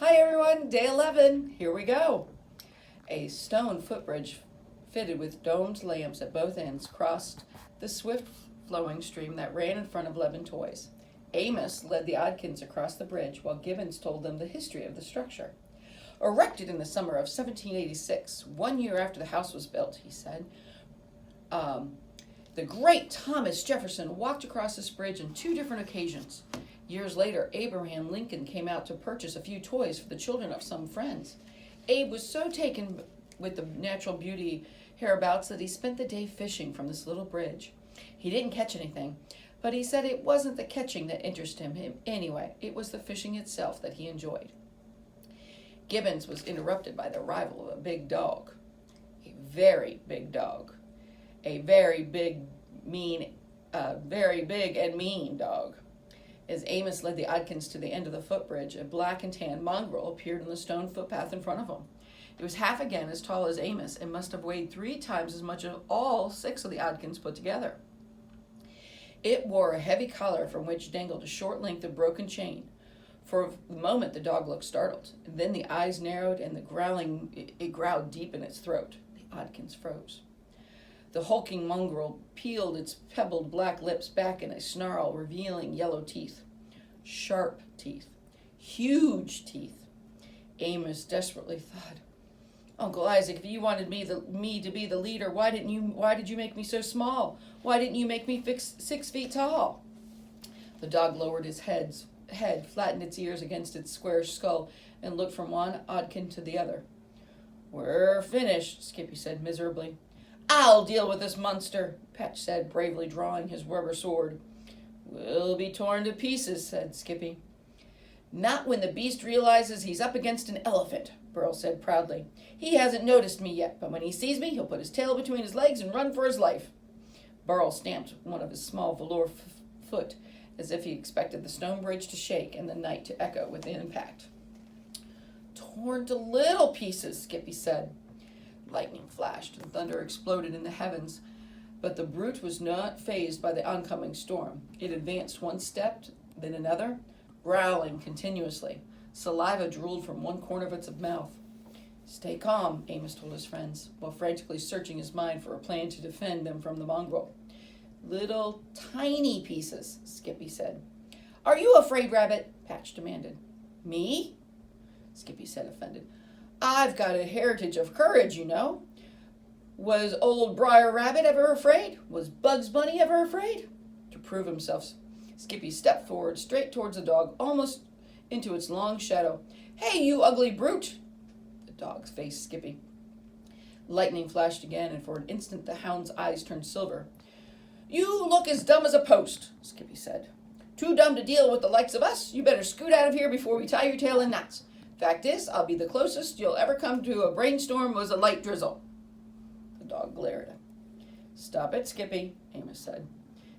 Hi everyone, day 11, here we go. A stone footbridge fitted with domed lamps at both ends crossed the swift flowing stream that ran in front of Levin Toys. Amos led the Oddkins across the bridge while Gibbons told them the history of the structure. Erected in the summer of 1786, 1 year after the house was built, he said, the great Thomas Jefferson walked across this bridge on 2 different occasions. Years later, Abraham Lincoln came out to purchase a few toys for the children of some friends. Abe was so taken with the natural beauty hereabouts that he spent the day fishing from this little bridge. He didn't catch anything, but he said it wasn't the catching that interested him anyway. It was the fishing itself that he enjoyed. Gibbons was interrupted by the arrival of a big dog. A very big dog. A very big and mean dog. As Amos led the Oddkins to the end of the footbridge, a black and tan mongrel appeared on the stone footpath in front of him. It was half again as tall as Amos and must have weighed 3 times as much as all 6 of the Oddkins put together. It wore a heavy collar from which dangled a short length of broken chain. For a moment the dog looked startled, and then the eyes narrowed and it growled deep in its throat. The Oddkins froze. The hulking mongrel peeled its pebbled black lips back in a snarl, revealing yellow teeth. Sharp teeth. Huge teeth. Amos desperately thought, Uncle Isaac, if you wanted me to be the leader, why did you make me so small? Why didn't you make me 6 feet tall? The dog lowered his head, flattened its ears against its square skull, and looked from one Oddkin to the other. We're finished, Skippy said miserably. I'll deal with this monster, Patch said, bravely drawing his rubber sword. We'll be torn to pieces, said Skippy. Not when the beast realizes he's up against an elephant, Burl said proudly. He hasn't noticed me yet, but when he sees me, he'll put his tail between his legs and run for his life. Burl stamped one of his small velour foot, as if he expected the stone bridge to shake and the night to echo with the impact. Torn to little pieces, Skippy said. Lightning flashed and thunder exploded in the heavens, but the brute was not fazed by the oncoming storm. It advanced 1 step, then another, growling continuously. Saliva drooled from one corner of its mouth. Stay calm, Amos told his friends, while frantically searching his mind for a plan to defend them from the mongrel. Little tiny pieces, Skippy said. Are you afraid, Rabbit? Patch demanded. Me? Skippy said, offended. I've got a heritage of courage, you know. Was old Briar Rabbit ever afraid? Was Bugs Bunny ever afraid? To prove himself, Skippy stepped forward, straight towards the dog, almost into its long shadow. Hey, you ugly brute! The dog faced Skippy. Lightning flashed again, and for an instant the hound's eyes turned silver. You look as dumb as a post, Skippy said. Too dumb to deal with the likes of us? You better scoot out of here before we tie your tail in knots. Fact is, I'll be the closest you'll ever come to a brainstorm was a light drizzle. The dog glared. Stop it, Skippy, Amos said.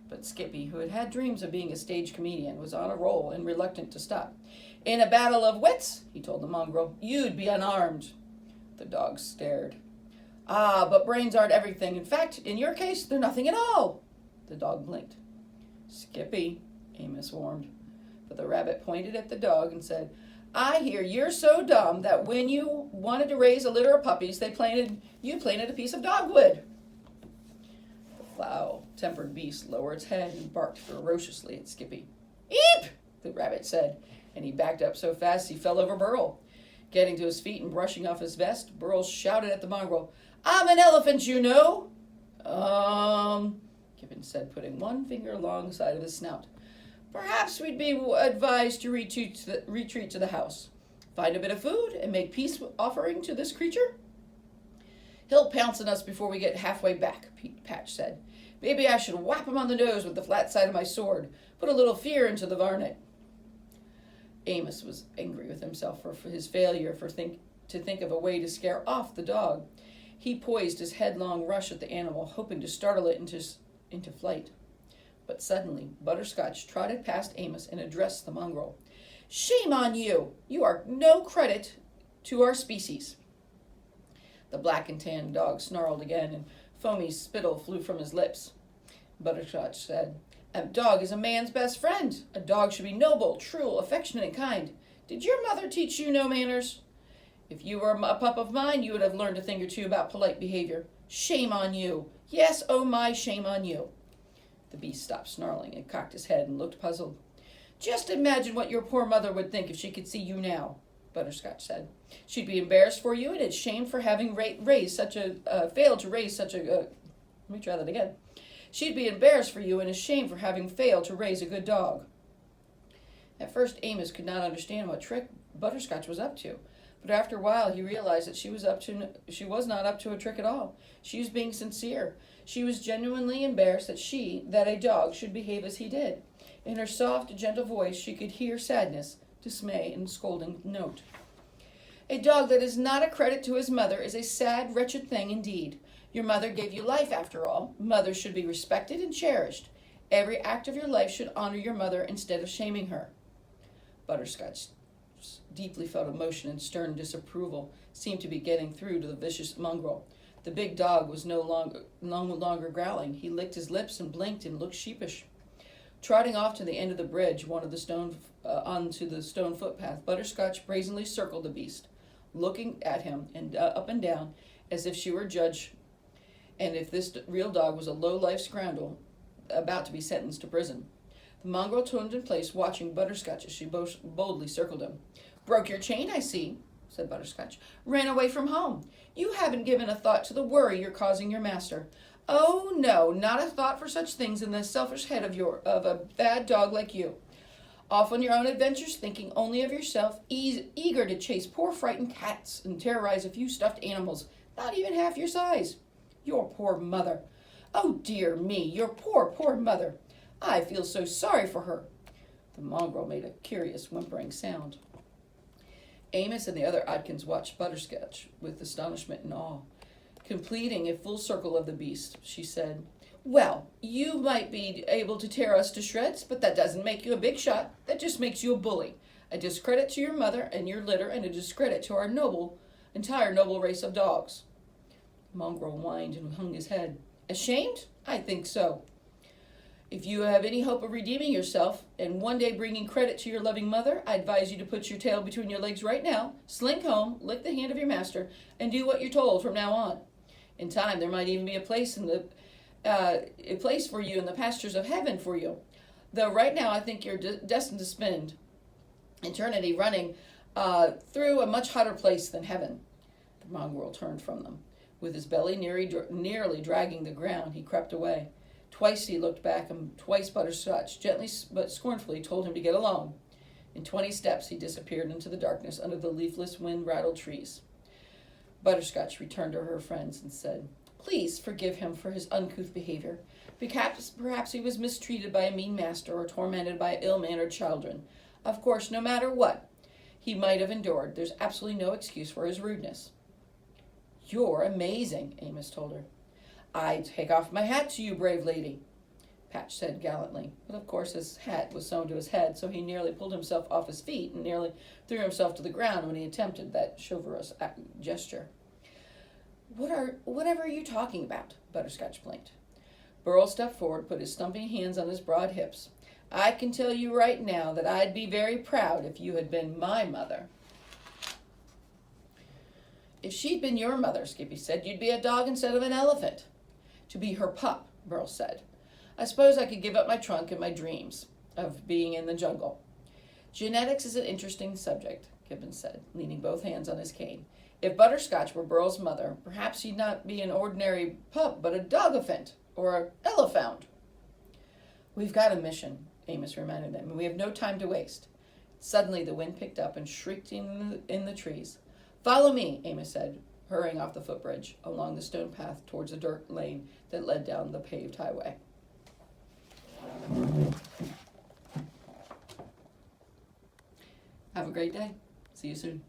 But Skippy, who had had dreams of being a stage comedian, was on a roll and reluctant to stop. In a battle of wits, he told the mongrel, you'd be unarmed. The dog stared. Ah, but brains aren't everything. In fact, in your case, they're nothing at all. The dog blinked. Skippy, Amos warned. But the rabbit pointed at the dog and said, I hear you're so dumb that when you wanted to raise a litter of puppies, you planted a piece of dogwood. The foul-tempered beast lowered its head and barked ferociously at Skippy. Eep! The rabbit said, and he backed up so fast he fell over Burl. Getting to his feet and brushing off his vest, Burl shouted at the mongrel, I'm an elephant, you know. Gibbons said, putting one finger alongside of his snout. Perhaps we'd be advised to retreat to the house. Find a bit of food and make peace offering to this creature? He'll pounce on us before we get halfway back, Patch said. Maybe I should whap him on the nose with the flat side of my sword. Put a little fear into the varnet. Amos was angry with himself for his failure to think of a way to scare off the dog. He poised his headlong rush at the animal, hoping to startle it into flight. But suddenly, Butterscotch trotted past Amos and addressed the mongrel. Shame on you! You are no credit to our species. The black and tan dog snarled again, and foamy spittle flew from his lips. Butterscotch said, A dog is a man's best friend. A dog should be noble, true, affectionate, and kind. Did your mother teach you no manners? If you were a pup of mine, you would have learned a thing or two about polite behavior. Shame on you. Yes, oh my, shame on you. The beast stopped snarling and cocked his head and looked puzzled. Just imagine what your poor mother would think if she could see you now, Butterscotch said. She'd be embarrassed for you and ashamed for having failed to raise such a... let me try that again. She'd be embarrassed for you and ashamed for having failed to raise a good dog. At first, Amos could not understand what trick Butterscotch was up to, but after a while he realized that she was not up to a trick at all. She was being sincere. She was genuinely embarrassed that a dog should behave as he did. In her soft, gentle voice, she could hear sadness, dismay, and scolding note. A dog that is not a credit to his mother is a sad, wretched thing indeed. Your mother gave you life, after all. Mothers should be respected and cherished. Every act of your life should honor your mother instead of shaming her. Butterscotch deeply felt emotion and stern disapproval seemed to be getting through to the vicious mongrel. The big dog was no longer growling. He licked his lips and blinked and looked sheepish. Trotting off to the end of the bridge, onto the stone footpath, Butterscotch brazenly circled the beast, looking at him and up and down as if she were judge, and if this real dog was a low-life scoundrel about to be sentenced to prison. The mongrel turned in place, watching Butterscotch as she boldly circled him. Broke your chain, I see, said Butterscotch. Ran away from home. You haven't given a thought to the worry you're causing your master. Oh, no, not a thought for such things in the selfish head of a bad dog like you. Off on your own adventures, thinking only of yourself, eager to chase poor frightened cats and terrorize a few stuffed animals, not even half your size. Your poor mother. Oh, dear me, your poor mother. I feel so sorry for her. The mongrel made a curious whimpering sound. Amos and the other Oddkins watched Butterscotch with astonishment and awe. Completing a full circle of the beast, she said, Well, you might be able to tear us to shreds, but that doesn't make you a big shot. That just makes you a bully. A discredit to your mother and your litter, and a discredit to our entire noble race of dogs. The mongrel whined and hung his head. Ashamed? I think so. If you have any hope of redeeming yourself and one day bringing credit to your loving mother, I advise you to put your tail between your legs right now, slink home, lick the hand of your master, and do what you're told from now on. In time, there might even be a place for you in the pastures of heaven for you. Though right now, I think you're destined to spend eternity running through a much hotter place than heaven. The mongrel turned from them. With his belly nearly dragging the ground, he crept away. Twice he looked back, and twice Butterscotch gently but scornfully told him to get along. In 20 steps he disappeared into the darkness under the leafless, wind-rattled trees. Butterscotch returned to her friends and said, Please forgive him for his uncouth behavior. Perhaps he was mistreated by a mean master or tormented by ill-mannered children. Of course, no matter what he might have endured, there's absolutely no excuse for his rudeness. You're amazing, Amos told her. I take off my hat to you, brave lady, Patch said gallantly. But of course his hat was sewn to his head, so he nearly pulled himself off his feet and nearly threw himself to the ground when he attempted that chivalrous gesture. Whatever are you talking about? Butterscotch blinked. Burl stepped forward, put his stumpy hands on his broad hips. I can tell you right now that I'd be very proud if you had been my mother. If she'd been your mother, Skippy said, you'd be a dog instead of an elephant. To be her pup, Burl said. I suppose I could give up my trunk and my dreams of being in the jungle. Genetics is an interesting subject, Gibbons said, leaning both hands on his cane. If Butterscotch were Burl's mother, perhaps she'd not be an ordinary pup, but a dogophant or an elephant. We've got a mission, Amos reminded them, and we have no time to waste. Suddenly the wind picked up and shrieked in the trees. Follow me, Amos said, hurrying off the footbridge along the stone path towards the dirt lane that led down the paved highway. Have a great day. See you soon.